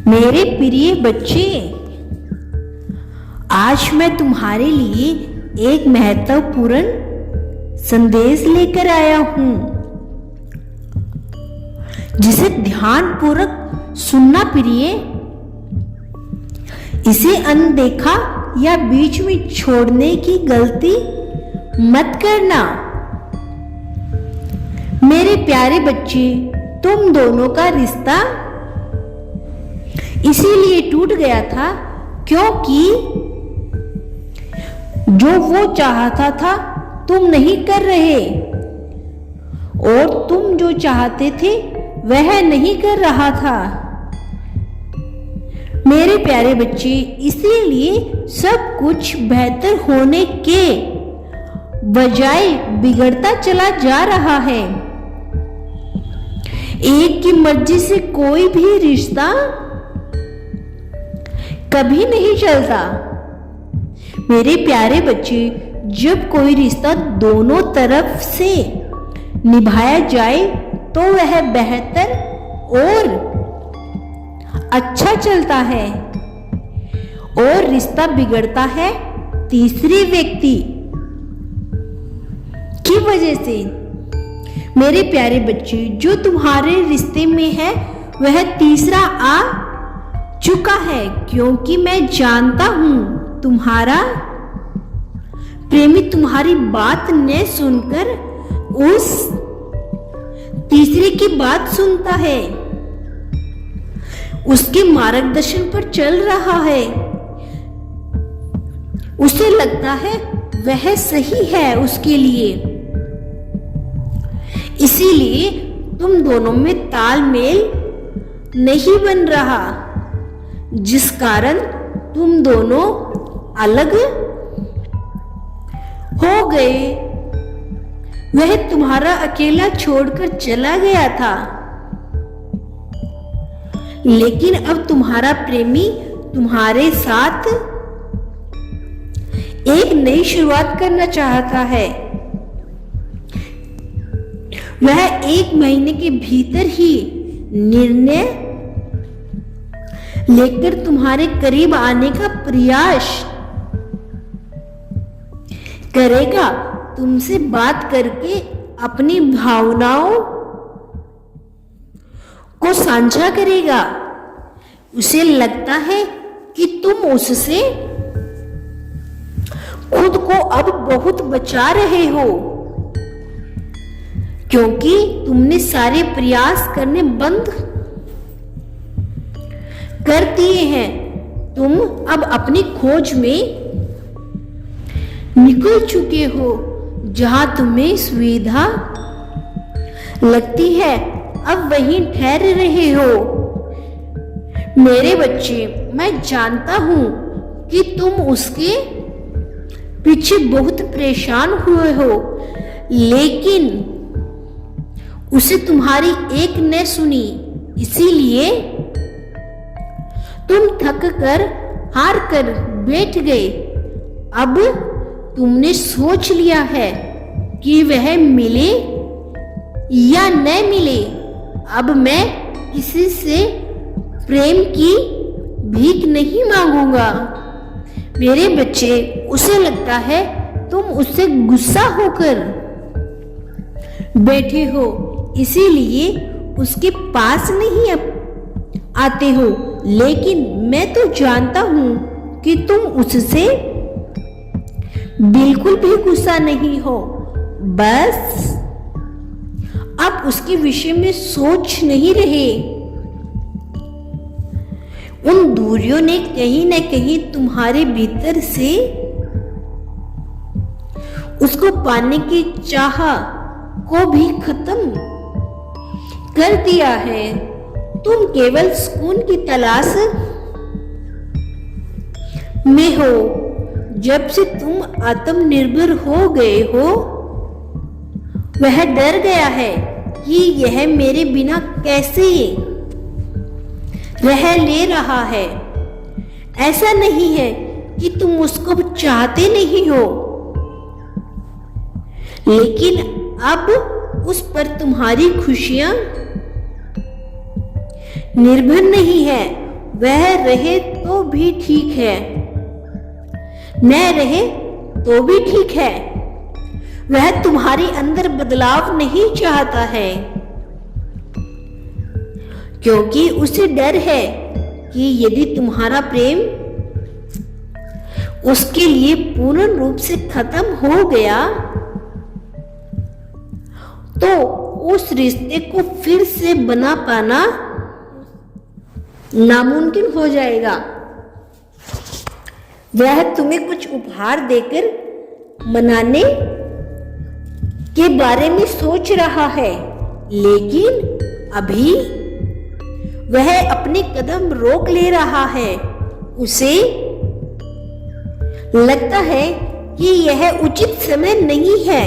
मेरे प्रिय बच्चे, आज मैं तुम्हारे लिए एक महत्वपूर्ण संदेश लेकर आया हूं, जिसे ध्यानपूर्वक सुनना प्रिय। इसे अनदेखा या बीच में छोड़ने की गलती मत करना। मेरे प्यारे बच्चे, तुम दोनों का रिश्ता इसीलिए टूट गया था क्योंकि जो वो चाहता था तुम नहीं कर रहे, और तुम जो चाहते थे वह नहीं कर रहा था। मेरे प्यारे बच्चे, इसीलिए सब कुछ बेहतर होने के बजाय बिगड़ता चला जा रहा है। एक की मर्जी से कोई भी रिश्ता कभी नहीं चलता। मेरे प्यारे बच्चे, जब कोई रिश्ता दोनों तरफ से निभाया जाए तो वह बेहतर और अच्छा चलता है, और रिश्ता बिगड़ता है तीसरे व्यक्ति की वजह से। मेरे प्यारे बच्चे, जो तुम्हारे रिश्ते में है वह तीसरा आ चुका है, क्योंकि मैं जानता हूं तुम्हारा प्रेमी तुम्हारी बात न सुनकर उस तीसरे की बात सुनता है, उसके मार्गदर्शन पर चल रहा है। उसे लगता है वह सही है उसके लिए। इसीलिए तुम दोनों में तालमेल नहीं बन रहा, जिस कारण तुम दोनों अलग हो गए। वह तुम्हारा अकेला छोड़कर चला गया था, लेकिन अब तुम्हारा प्रेमी तुम्हारे साथ एक नई शुरुआत करना चाहता है। वह 1 महीने के भीतर ही निर्णय लेकर तुम्हारे करीब आने का प्रयास करेगा, तुमसे बात करके अपनी भावनाओं को साझा करेगा। उसे लगता है कि तुम उससे खुद को अब बहुत बचा रहे हो, क्योंकि तुमने सारे प्रयास करने बंद कर दिए हैं। तुम अब अपनी खोज में निकल चुके हो। जहां तुम्हें सुविधा लगती है अब वहीं ठहर रहे हो। मेरे बच्चे, मैं जानता हूं कि तुम उसके पीछे बहुत परेशान हुए हो, लेकिन उसे तुम्हारी एक न सुनी। इसीलिए तुम थक कर हार कर बैठ गए। अब तुमने सोच लिया है कि वह मिले या न मिले। अब मैं किसी से प्रेम की भीख नहीं मांगूंगा। मेरे बच्चे, उसे लगता है तुम उससे गुस्सा होकर बैठे हो, इसीलिए उसके पास नहीं आते हो, लेकिन मैं तो जानता हूं कि तुम उससे बिल्कुल भी गुस्सा नहीं हो। बस अब उसके विषय में सोच नहीं रहे। उन दूरियों ने कहीं न कहीं तुम्हारे भीतर से उसको पाने की चाह को भी खत्म कर दिया है। तुम केवल सुकून की तलाश में हो। जब से तुम आत्मनिर्भर हो गए हो, वह डर गया है कि यह मेरे बिना कैसे रह ले रहा है। ऐसा नहीं है कि तुम उसको चाहते नहीं हो, लेकिन अब उस पर तुम्हारी खुशियां निर्भर नहीं है, वह रहे तो भी ठीक है, न रहे तो भी ठीक है। वह तुम्हारे अंदर बदलाव नहीं चाहता है, क्योंकि उसे डर है कि यदि तुम्हारा प्रेम उसके लिए पूर्ण रूप से खत्म हो गया तो उस रिश्ते को फिर से बना पाना नामुमकिन हो जाएगा। वह तुम्हें कुछ उपहार देकर मनाने के बारे में सोच रहा है, लेकिन अभी वह अपने कदम रोक ले रहा है। उसे लगता है कि यह उचित समय नहीं है।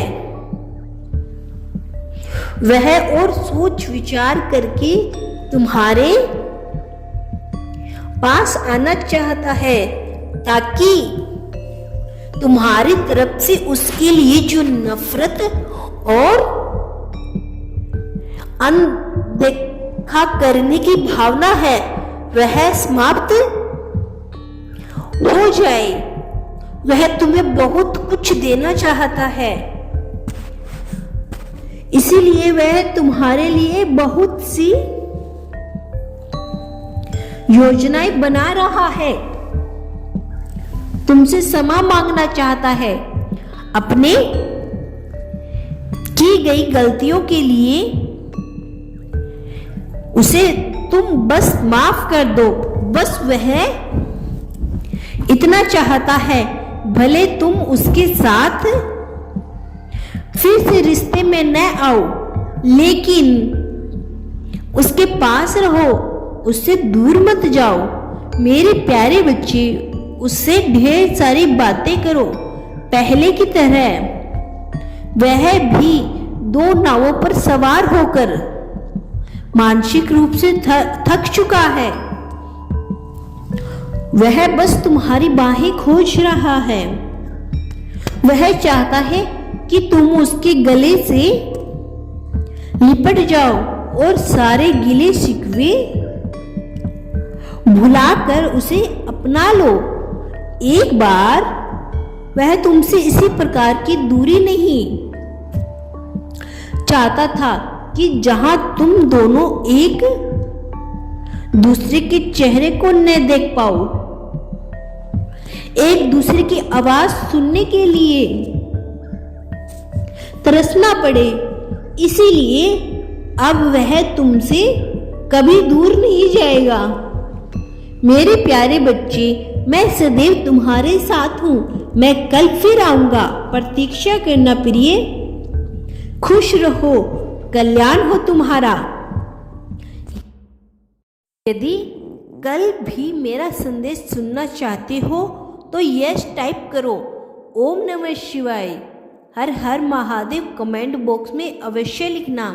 वह और सोच विचार करके तुम्हारे पास आना चाहता है, ताकि तुम्हारी तरफ से उसके लिए जो नफरत और अनदेखा करने की भावना है वह समाप्त हो जाए। वह तुम्हें बहुत कुछ देना चाहता है, इसीलिए वह तुम्हारे लिए बहुत सी योजनाएं बना रहा है। तुमसे क्षमा मांगना चाहता है। अपने की गई गलतियों के लिए उसे तुम बस माफ कर दो। बस वह इतना चाहता है, भले तुम उसके साथ फिर से रिश्ते में न आओ, लेकिन उसके पास रहो, उससे दूर मत जाओ। मेरे प्यारे बच्चे, उससे ढेर सारी बातें करो। पहले की तरह वह भी दो नावों पर सवार होकर मानसिक रूप से थक चुका है। वह बस तुम्हारी बाहें खोज रहा है। वह चाहता है कि तुम उसके गले से लिपट जाओ और सारे गिले शिकवे भुलाकर उसे अपना लो। एक बार वह तुमसे इसी प्रकार की दूरी नहीं चाहता था कि जहां तुम दोनों एक दूसरे के चेहरे को न देख पाओ, एक दूसरे की आवाज सुनने के लिए तरसना पड़े। इसीलिए अब वह तुमसे कभी दूर नहीं जाएगा। मेरे प्यारे बच्चे, मैं सदैव तुम्हारे साथ हूं। मैं कल फिर आऊंगा। प्रतीक्षा करना प्रिय। खुश रहो, कल्याण हो तुम्हारा। यदि कल भी मेरा संदेश सुनना चाहते हो तो यस टाइप करो। ओम नमः शिवाय, हर हर महादेव कमेंट बॉक्स में अवश्य लिखना।